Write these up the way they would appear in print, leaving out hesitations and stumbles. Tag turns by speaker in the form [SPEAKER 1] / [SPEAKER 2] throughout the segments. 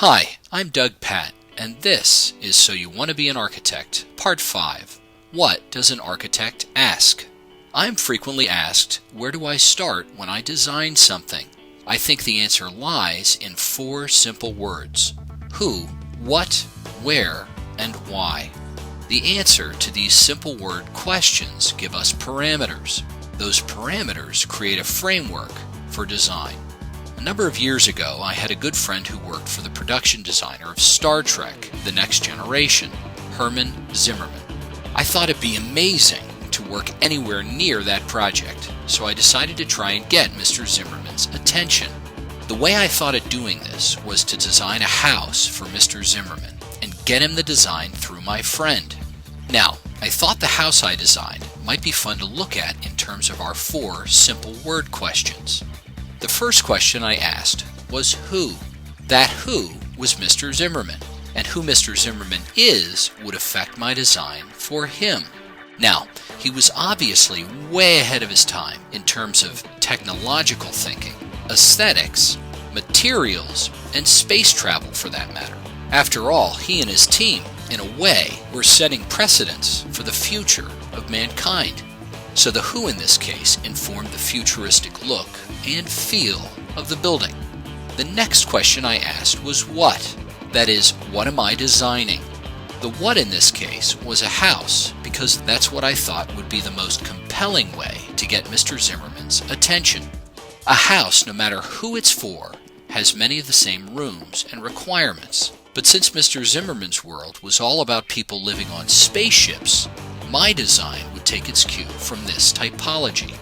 [SPEAKER 1] Hi, I'm Doug Patt, and this is So You Want to Be an Architect, Part 5. What does an architect ask? I'm frequently asked, where do I start when I design something? I think the answer lies in 4 simple words: who, what, where, and why. The answer to these simple word questions give us parameters. Those parameters create a framework for design. A number of years ago, I had a good friend who worked for the production designer of Star Trek: The Next Generation, Herman Zimmerman. I thought it'd be amazing to work anywhere near that project, so I decided to try and get Mr. Zimmerman's attention. The way I thought of doing this was to design a house for Mr. Zimmerman and get him the design through my friend. Now, I thought the house I designed might be fun to look at in terms of our 4 simple word questions. The first question I asked was who. That who was Mr. Zimmerman, and who Mr. Zimmerman is would affect my design for him. Now, he was obviously way ahead of his time in terms of technological thinking, aesthetics, materials, and space travel for that matter. After all, he and his team, in a way, were setting precedents for the future of mankind. So the who in this case informed the futuristic look and feel of the building. The next question I asked was what? That is, what am I designing? The what in this case was a house, because that's what I thought would be the most compelling way to get Mr. Zimmerman's attention. A house, no matter who it's for, has many of the same rooms and requirements. But since Mr. Zimmerman's world was all about people living on spaceships, my design would take its cue from this typology.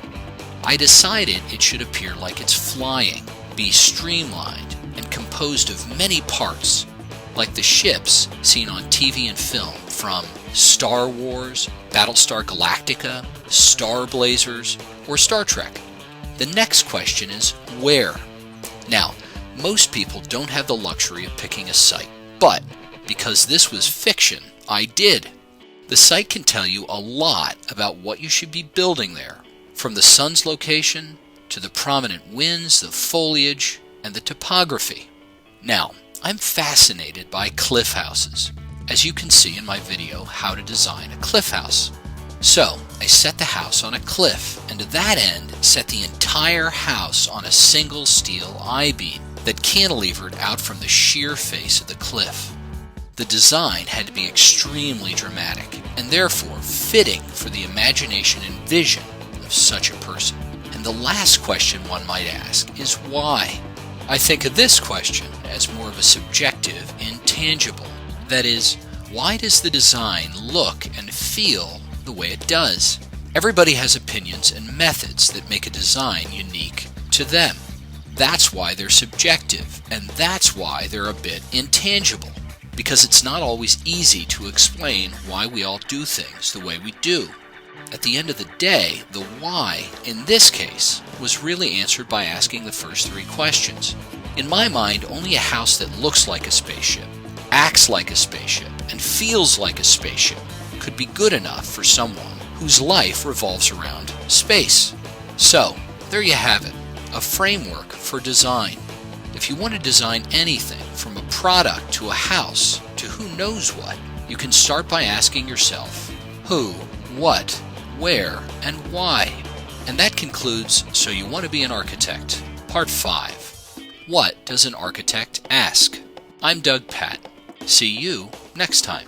[SPEAKER 1] I decided it should appear like it's flying, be streamlined, and composed of many parts, like the ships seen on TV and film from Star Wars, Battlestar Galactica, Starblazers, or Star Trek. The next question is where? Now, most people don't have the luxury of picking a site, but because this was fiction, I did. The site can tell you a lot about what you should be building there, from the sun's location to the prominent winds, the foliage, and the topography. Now, I'm fascinated by cliff houses, as you can see in my video How to Design a Cliff House. So, I set the house on a cliff, and to that end, set the entire house on a single steel I-beam that cantilevered out from the sheer face of the cliff. The design had to be extremely dramatic, and therefore fitting for the imagination and vision of such a person. And the last question one might ask is why? I think of this question as more of a subjective intangible. That is, why does the design look and feel the way it does? Everybody has opinions and methods that make a design unique to them. That's why they're subjective, and that's why they're a bit intangible. Because it's not always easy to explain why we all do things the way we do. At the end of the day, the why, in this case, was really answered by asking the first 3 questions. In my mind, only a house that looks like a spaceship, acts like a spaceship, and feels like a spaceship could be good enough for someone whose life revolves around space. So, there you have it, a framework for design. If you want to design anything, from a product to a house to who knows what, you can start by asking yourself who, what, where, and why. And that concludes So You Want to Be an Architect, Part 5. What does an architect ask? I'm Doug Patt. See you next time.